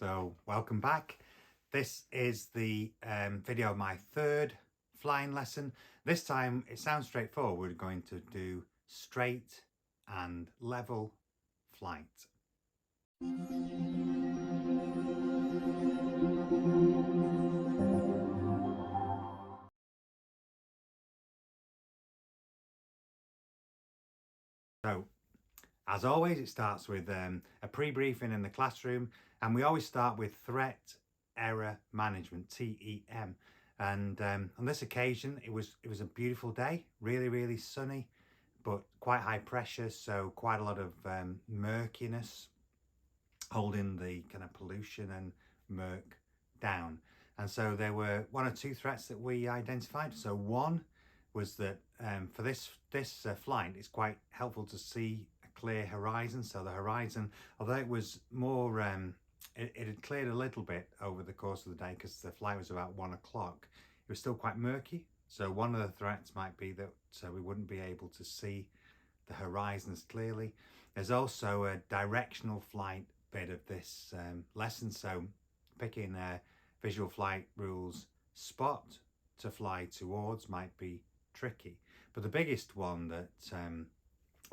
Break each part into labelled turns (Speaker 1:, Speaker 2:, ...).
Speaker 1: So welcome back. This is the video of my third flying lesson. This time it sounds straightforward. We're going to do straight and level flight. So as always, it starts with a pre-briefing in the classroom, and we always start with threat error management, TEM. And on this occasion, it was a beautiful day, really sunny, but quite high pressure, so quite a lot of murkiness holding the kind of pollution and murk down. And so there were one or two threats that we identified. So one was that for this flight, it's quite helpful to see a clear horizon. So the horizon, although it was more, it had cleared a little bit over the course of the day because the flight was about 1 o'clock, it was still quite murky. So one of the threats might be that we wouldn't be able to see the horizons clearly. There's also a directional flight bit of this lesson. So picking visual flight rules spot to fly towards might be tricky. But the biggest one that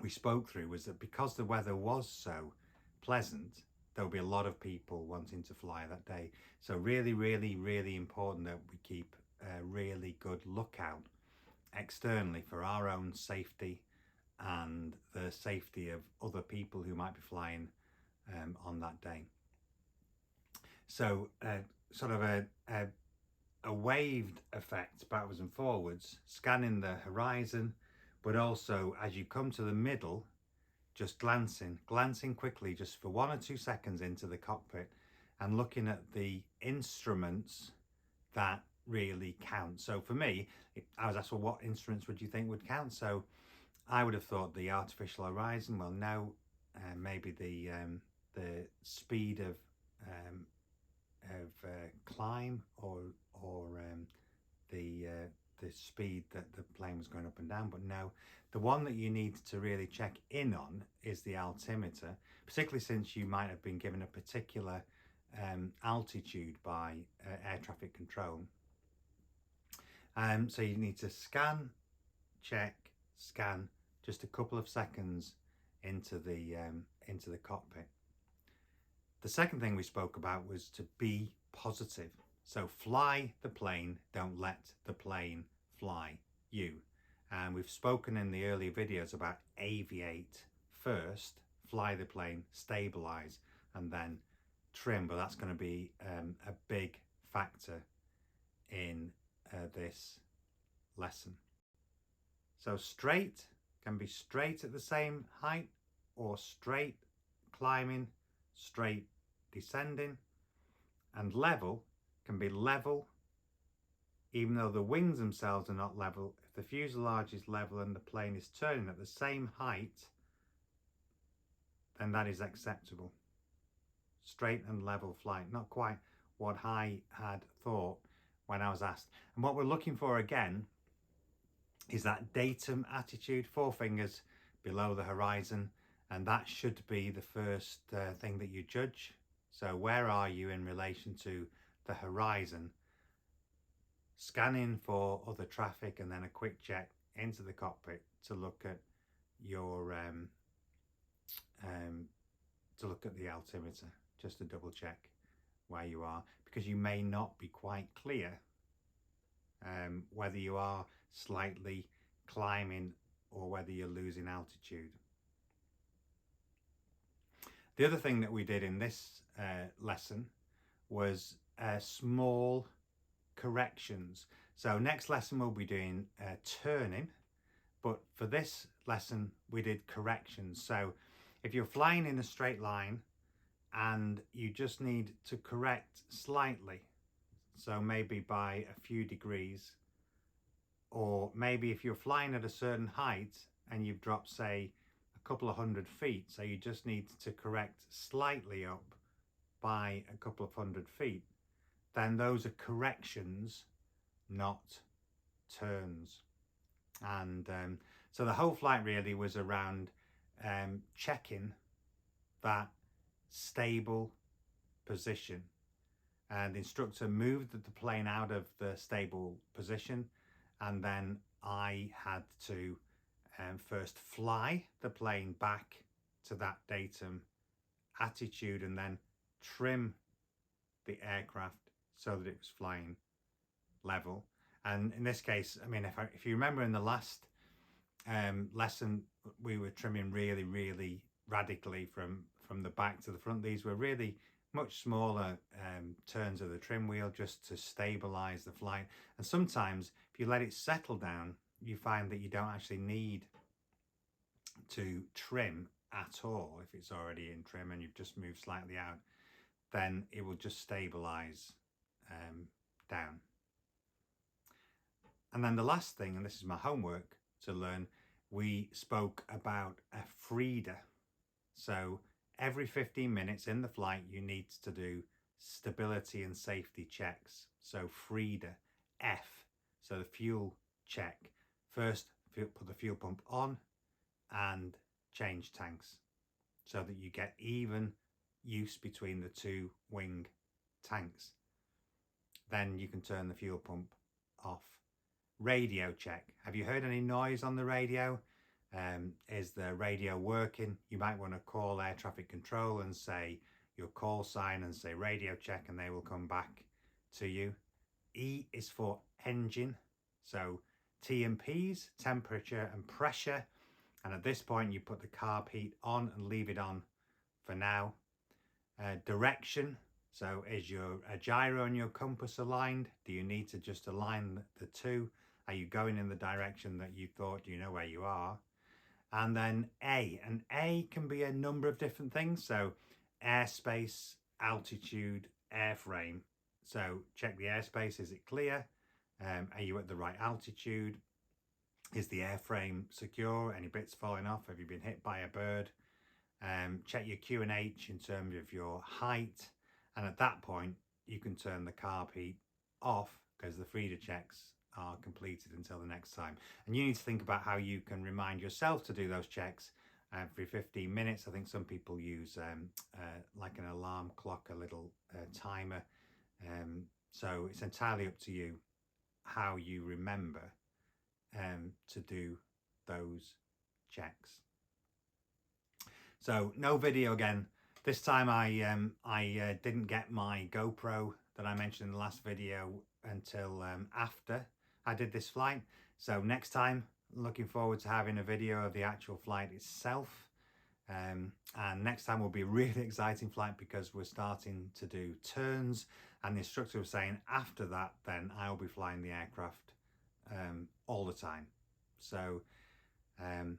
Speaker 1: we spoke through was that because the weather was so pleasant, there will be a lot of people wanting to fly that day. So really important that we keep a really good lookout externally for our own safety and the safety of other people who might be flying on that day. So sort of a waved effect backwards and forwards, scanning the horizon, but also as you come to the middle, just glancing quickly just for 1 or 2 seconds into the cockpit and looking at the instruments that really count. So for me, I was asked, well, what instruments would you think would count? So I would have thought the artificial horizon. Well, no, maybe the speed of climb or the speed that the plane was going up and down. But no, the one that you need to really check in on is the altimeter, particularly since you might have been given a particular altitude by air traffic control. So you need to scan, check, scan just a couple of seconds into the cockpit. The second thing we spoke about was to be positive. So fly the plane, don't let the plane fly you. And we've spoken in the earlier videos about aviate first, fly the plane, stabilize, and then trim. But that's going to be a big factor in this lesson. So straight can be straight at the same height, or straight climbing, straight descending, and level can be level even though the wings themselves are not level. If the fuselage is level and the plane is turning at the same height, then that is acceptable. Straight and level flight, not quite what I had thought when I was asked. And what we're looking for again is that datum attitude, 4 fingers below the horizon, and that should be the first thing that you judge. So where are you in relation to the horizon? Scanning for other traffic and then a quick check into the cockpit to look at your the altimeter, just to double check where you are, because you may not be quite clear whether you are slightly climbing or whether you're losing altitude. The other thing that we did in this lesson was small corrections. So next lesson we'll be doing turning, but for this lesson we did corrections. So if you're flying in a straight line and you just need to correct slightly, so maybe by a few degrees, or maybe if you're flying at a certain height and you've dropped, say, a couple of 100 feet, so you just need to correct slightly up by a couple of 100 feet, then those are corrections, not turns. And so the whole flight really was around checking that stable position. And the instructor moved the plane out of the stable position, and then I had to first fly the plane back to that datum attitude and then trim the aircraft so that it was flying level. And in this case, I mean, if you remember in the last lesson, we were trimming really radically from the back to the front. These were really much smaller turns of the trim wheel just to stabilize the flight. And sometimes if you let it settle down, you find that you don't actually need to trim at all. If it's already in trim and you've just moved slightly out, then it will just stabilize down. And then the last thing, and this is my homework to learn, we spoke about a FREDA. So every 15 minutes in the flight, you need to do stability and safety checks. So FREDA, F, so the fuel check. First, put the fuel pump on and change tanks so that you get even use between the two wing tanks. Then you can turn the fuel pump off. Radio check. Have you heard any noise on the radio? Is the radio working? You might want to call air traffic control and say your call sign and say radio check, and they will come back to you. E is for engine. So T and P's, temperature and pressure. And at this point, you put the carb heat on and leave it on for now. Direction. So is your gyro and your compass aligned? Do you need to just align the two? Are you going in the direction that you thought you know where you are? And then A. And A can be a number of different things. So airspace, altitude, airframe. So check the airspace. Is it clear? Are you at the right altitude? Is the airframe secure? Any bits falling off? Have you been hit by a bird? Check your Q and H in terms of your height. And at that point, you can turn the carb heat off because the FREDA checks are completed until the next time. And you need to think about how you can remind yourself to do those checks every 15 minutes. I think some people use like an alarm clock, a little timer. So it's entirely up to you how you remember to do those checks. So no video again. This time I didn't get my GoPro that I mentioned in the last video until after I did this flight. So next time, looking forward to having a video of the actual flight itself. And next time will be a really exciting flight because we're starting to do turns, and the instructor was saying after that then I'll be flying the aircraft all the time. So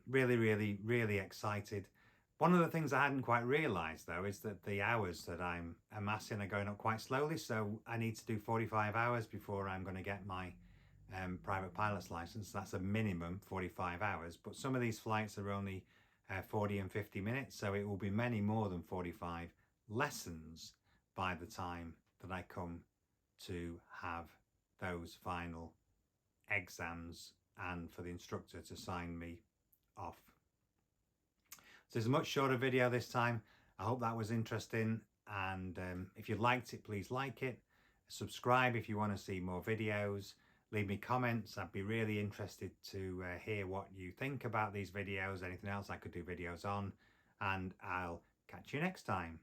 Speaker 1: really excited. One of the things I hadn't quite realised though is that the hours that I'm amassing are going up quite slowly, so I need to do 45 hours before I'm going to get my private pilot's license. That's a minimum 45 hours, but some of these flights are only 40 and 50 minutes, so it will be many more than 45 lessons by the time that I come to have those final exams and for the instructor to sign me off. So it's a much shorter video this time. I hope that was interesting, and if you liked it, please like it. Subscribe if you want to see more videos. Leave me comments. I'd be really interested to hear what you think about these videos, anything else I could do videos on, and I'll catch you next time.